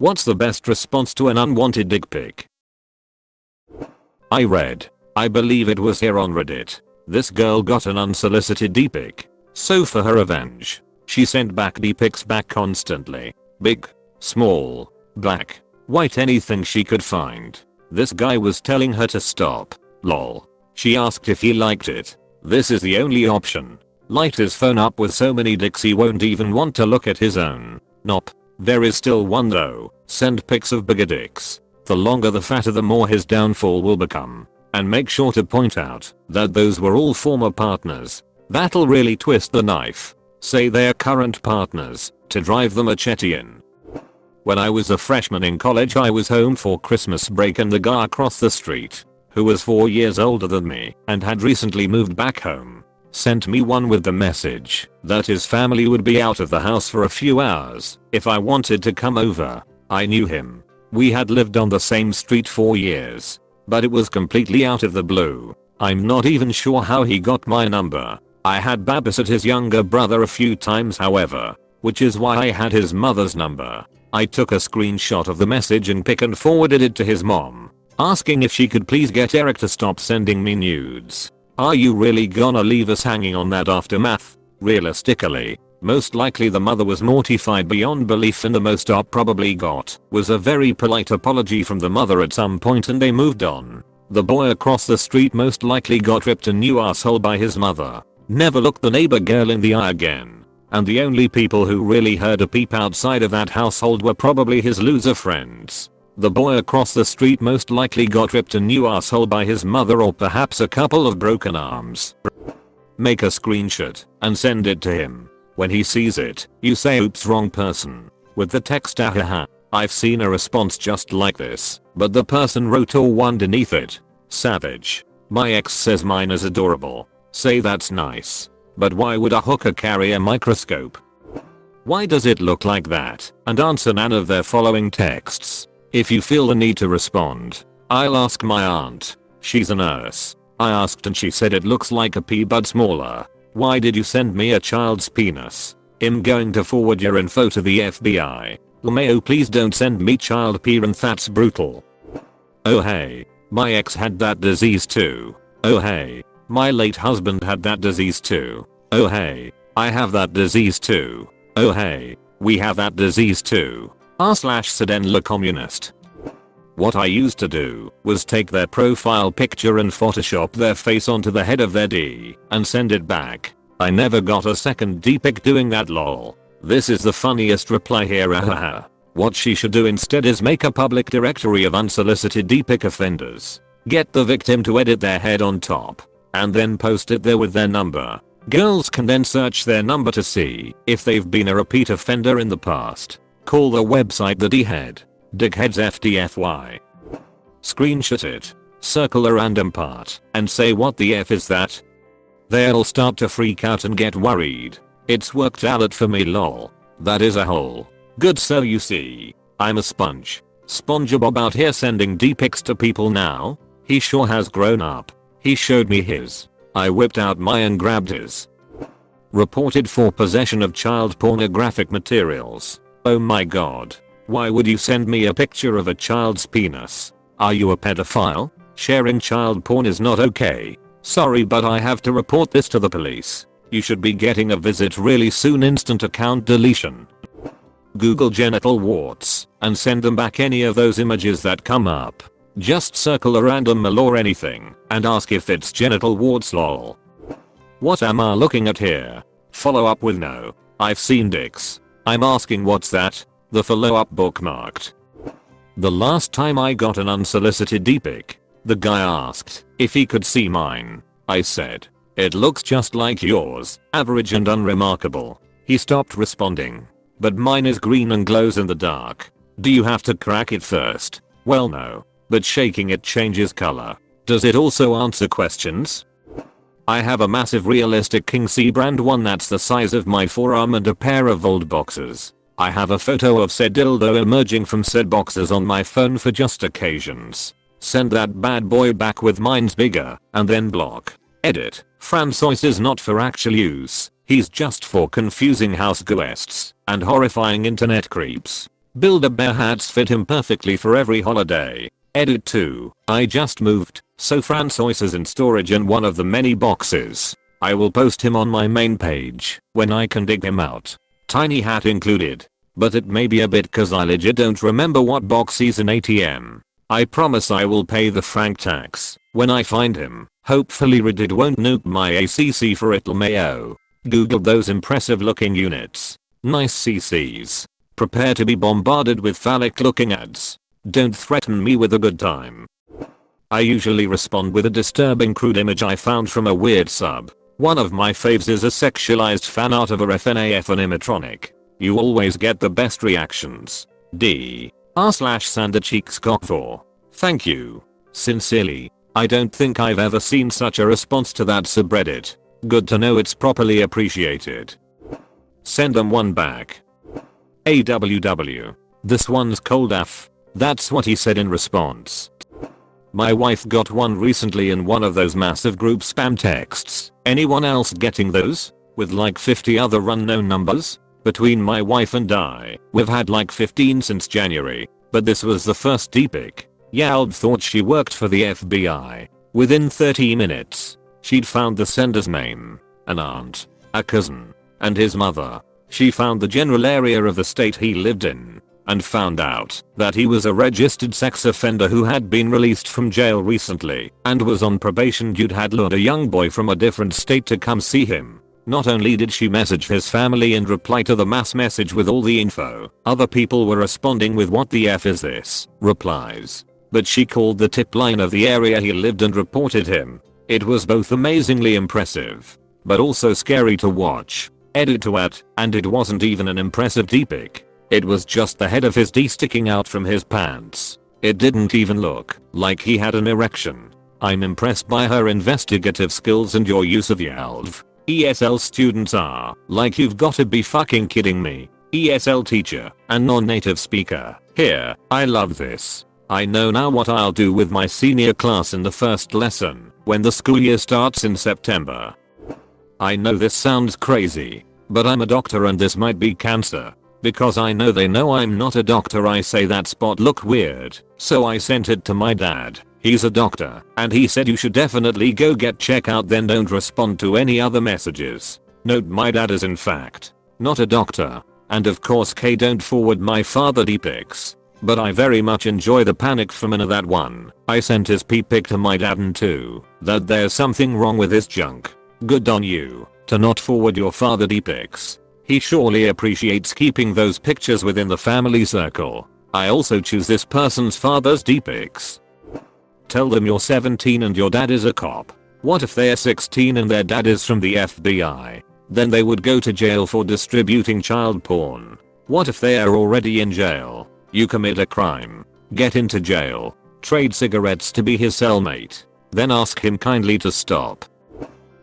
What's the best response to an unwanted dick pic? I read. I believe it was here on Reddit. This girl got an unsolicited dick pic. So for her revenge, she sent back dick pics back constantly. Big, small, black, white, anything she could find. This guy was telling her to stop. Lol. She asked if he liked it. This is the only option. Light his phone up with so many dicks he won't even want to look at his own. Nope. There is still one though. Send pics of bigger dicks. The longer the fatter the more his downfall will become. And make sure to point out that those were all former partners. That'll really twist the knife. Say they're current partners to drive the machete in. When I was a freshman in college, I was home for Christmas break and the guy across the street, who was 4 years older than me and had recently moved back home, sent me one with the message that his family would be out of the house for a few hours if I wanted to come over. I knew him. We had lived on the same street for years, but it was completely out of the blue. I'm not even sure how he got my number. I had babysat his younger brother a few times however, which is why I had his mother's number. I took a screenshot of the message and pic and forwarded it to his mom, asking if she could please get Eric to stop sending me nudes. Are you really gonna leave us hanging on that aftermath? Realistically, most likely the mother was mortified beyond belief and the most Op probably got was a very polite apology from the mother at some point and they moved on. The boy across the street most likely got ripped a new asshole by his mother. Never looked the neighbor girl in the eye again. And the only people who really heard a peep outside of that household were probably his loser friends. The boy across the street most likely got ripped a new asshole by his mother or perhaps a couple of broken arms. Make a screenshot and send it to him. When he sees it, you say oops wrong person. With the text ahaha. I've seen a response just like this, but the person wrote or underneath it. Savage. My ex says mine is adorable. Say that's nice. But why would a hooker carry a microscope? Why does it look like that? And answer none of their following texts. If you feel the need to respond, I'll ask my aunt. She's a nurse. I asked and she said it looks like a pea but smaller. Why did you send me a child's penis? I'm going to forward your info to the FBI. LMAO, please don't send me child pee and that's brutal. Oh hey, my ex had that disease too. Oh hey. My late husband had that disease too. Oh hey, I have that disease too. Oh hey, we have that disease too. r/Seden le communist. What I used to do was take their profile picture and Photoshop their face onto the head of their D and send it back. I never got a second D pic doing that lol. This is the funniest reply here ahaha. What she should do instead is make a public directory of unsolicited D pic offenders. Get the victim to edit their head on top. And then post it there with their number. Girls can then search their number to see if they've been a repeat offender in the past. Call the website the D-Head. Dickheads FDFY. Screenshot it. Circle a random part and say what the F is that? They'll start to freak out and get worried. It's worked out for me lol. That is a hole. Good so you see. I'm a sponge. SpongeBob out here sending D-pics to people now. He sure has grown up. He showed me his. I whipped out mine and grabbed his. Reported for possession of child pornographic materials. Oh my god. Why would you send me a picture of a child's penis? Are you a pedophile? Sharing child porn is not okay. Sorry but I have to report this to the police. You should be getting a visit really soon. Instant account deletion. Google genital warts and send them back any of those images that come up. Just circle a random male or anything and ask if it's genital warts lol. What am I looking at here? Follow up with no. I've seen dicks. I'm asking what's that? The follow up bookmarked. The last time I got an unsolicited D-pic, the guy asked if he could see mine. I said, it looks just like yours, average and unremarkable. He stopped responding. But mine is green and glows in the dark. Do you have to crack it first? Well no. But shaking it changes color. Does it also answer questions? I have a massive realistic King C brand one that's the size of my forearm and a pair of old boxers. I have a photo of said dildo emerging from said boxers on my phone for just occasions. Send that bad boy back with mine's bigger and then block. Edit. Francois is not for actual use. He's just for confusing house guests and horrifying internet creeps. Build-A-Bear hats fit him perfectly for every holiday. Edit 2. I just moved, so Francois is in storage in one of the many boxes. I will post him on my main page when I can dig him out. Tiny hat included. But it may be a bit cause I legit don't remember what box he's in ATM. I promise I will pay the frank tax when I find him. Hopefully Reddit won't nuke my ACC for it'll mayo. Google those impressive looking units. Nice CCs. Prepare to be bombarded with phallic looking ads. Don't threaten me with a good time. I usually respond with a disturbing crude image I found from a weird sub. One of my faves is a sexualized fan art of a FNAF animatronic. You always get the best reactions. D. r/sandercheekscock4. Thank you. Sincerely. I don't think I've ever seen such a response to that subreddit. Good to know it's properly appreciated. Send them one back. AWW. This one's cold AF. That's what he said in response. My wife got one recently in one of those massive group spam texts. Anyone else getting those? With like 50 other unknown numbers? Between my wife and I, we've had like 15 since January. But this was the first deepik. Yalb thought she worked for the FBI. Within 30 minutes, she'd found the sender's name, an aunt, a cousin, and his mother. She found the general area of the state he lived in, and found out that he was a registered sex offender who had been released from jail recently and was on probation. Dude had lured a young boy from a different state to come see him. Not only did she message his family and reply to the mass message with all the info, other people were responding with "what the F is this?" replies. But she called the tip line of the area he lived and reported him. It was both amazingly impressive, but also scary to watch. Edit to at, and it wasn't even an impressive deepik. It was just the head of his D sticking out from his pants. It didn't even look like he had an erection. I'm impressed by her investigative skills and your use of YALV. ESL students are like, you've gotta be fucking kidding me. ESL teacher and non-native speaker. Here, I love this. I know now what I'll do with my senior class in the first lesson when the school year starts in September. I know this sounds crazy, but I'm a doctor and this might be cancer. Because I know they know I'm not a doctor, I say that spot look weird, so I sent it to my dad. He's a doctor, and he said you should definitely go get checked out, then don't respond to any other messages. Note, my dad is in fact not a doctor, and of course don't forward my father deepaks. But I very much enjoy the panic from that one. I sent his pic to my dad and too, that there's something wrong with his junk. Good on you to not forward your father deepaks. He surely appreciates keeping those pictures within the family circle. I also choose this person's father's deepaks. Tell them you're 17 and your dad is a cop. What if they're 16 and their dad is from the FBI? Then they would go to jail for distributing child porn. What if they are already in jail? You commit a crime, get into jail, trade cigarettes to be his cellmate, then ask him kindly to stop.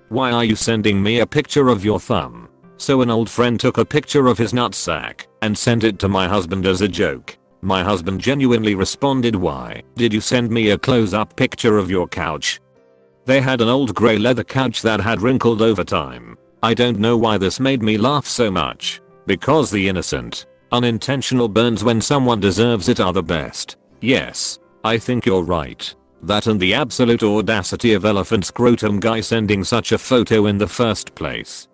Why are you sending me a picture of your thumb? So an old friend took a picture of his nutsack and sent it to my husband as a joke. My husband genuinely responded, "Why did you send me a close-up picture of your couch?" They had an old grey leather couch that had wrinkled over time. I don't know why this made me laugh so much. Because the innocent, unintentional burns when someone deserves it are the best. Yes, I think you're right. That and the absolute audacity of elephant scrotum guy sending such a photo in the first place.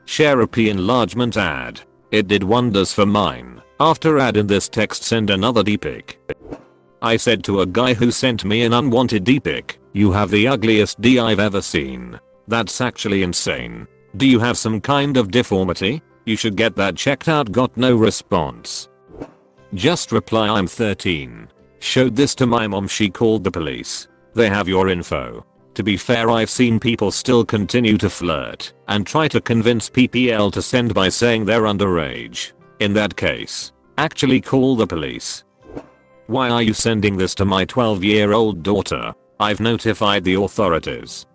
Share a P enlargement ad. It did wonders for mine. After ad in this text, send another deepik. I said to a guy who sent me an unwanted deepik, "You have the ugliest D I've ever seen. That's actually insane. Do you have some kind of deformity? You should get that checked out." Got no response. Just reply, "I'm 13. Showed this to my mom, she called the police. They have your info." To be fair, I've seen people still continue to flirt and try to convince PPL to send by saying they're underage. In that case, actually call the police. Why are you sending this to my 12-year-old daughter? I've notified the authorities.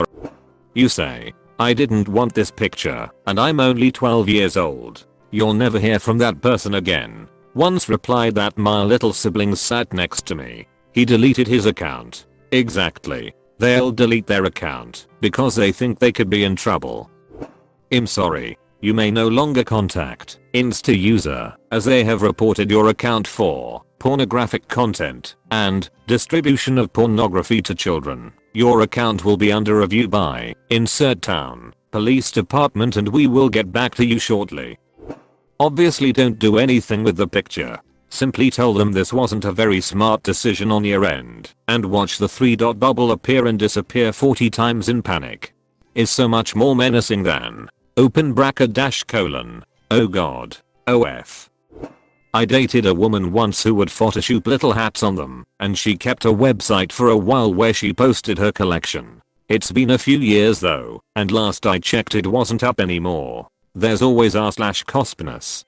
You say, "I didn't want this picture and I'm only 12 years old." You'll never hear from that person again. Once replied that my little sibling sat next to me. He deleted his account. Exactly. They'll delete their account because they think they could be in trouble. I'm sorry. You may no longer contact Insta user as they have reported your account for pornographic content and distribution of pornography to children. Your account will be under review by insert town police department and we will get back to you shortly. Obviously don't do anything with the picture. Simply tell them this wasn't a very smart decision on your end and watch the 3-dot bubble appear and disappear 40 times in panic. Is so much more menacing than open bracket dash colon. Oh god. OF. I dated a woman once who would Photoshop little hats on them, and she kept a website for a while where she posted her collection. It's been a few years though, and last I checked it wasn't up anymore. There's always r/cospinus.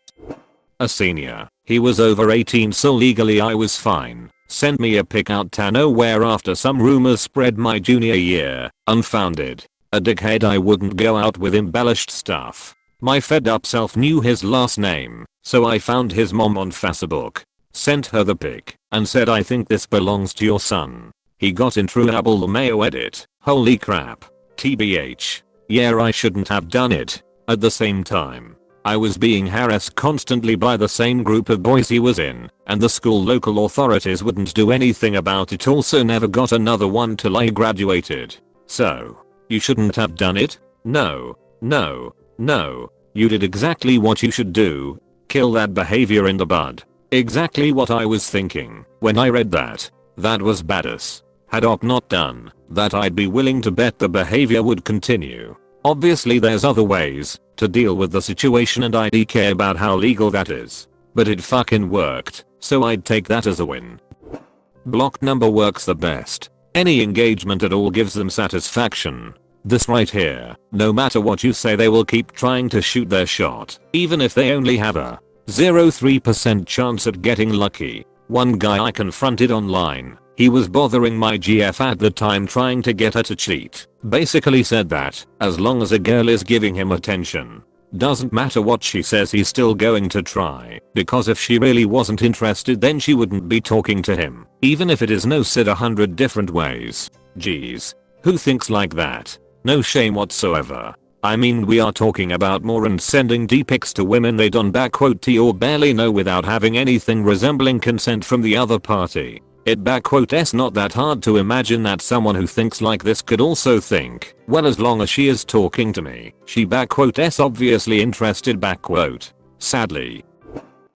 A senior. He was over 18 so legally I was fine. Sent me a pic out nowhere after some rumors spread my junior year. Unfounded. A dickhead I wouldn't go out with embellished stuff. My fed up self knew his last name, so I found his mom on Facebook. Sent her the pic and said I think this belongs to your son. He got in trouble the Mayo edit. Holy crap. TBH. Yeah, I shouldn't have done it. At the same time, I was being harassed constantly by the same group of boys he was in, and the school local authorities wouldn't do anything about it. Also never got another one till I graduated. So, you shouldn't have done it? No. No. No. You did exactly what you should do. Kill that behavior in the bud. Exactly what I was thinking when I read that. That was badass. Had Op not done that, I'd be willing to bet the behavior would continue. Obviously there's other ways to deal with the situation and I don't care about how legal that is. But it fucking worked, so I'd take that as a win. Blocked number works the best. Any engagement at all gives them satisfaction. This right here, no matter what you say they will keep trying to shoot their shot, even if they only have a 0.3% chance at getting lucky. One guy I confronted online, he was bothering my GF at the time trying to get her to cheat. Basically said that, as long as a girl is giving him attention, doesn't matter what she says he's still going to try, because if she really wasn't interested then she wouldn't be talking to him, even if it is no said 100 different ways. Jeez. Who thinks like that? No shame whatsoever. I mean, we are talking about more and sending d-pics to women they don't /t or barely know without having anything resembling consent from the other party. It /s not that hard to imagine that someone who thinks like this could also think, well, as long as she is talking to me, she /s obviously interested . Sadly,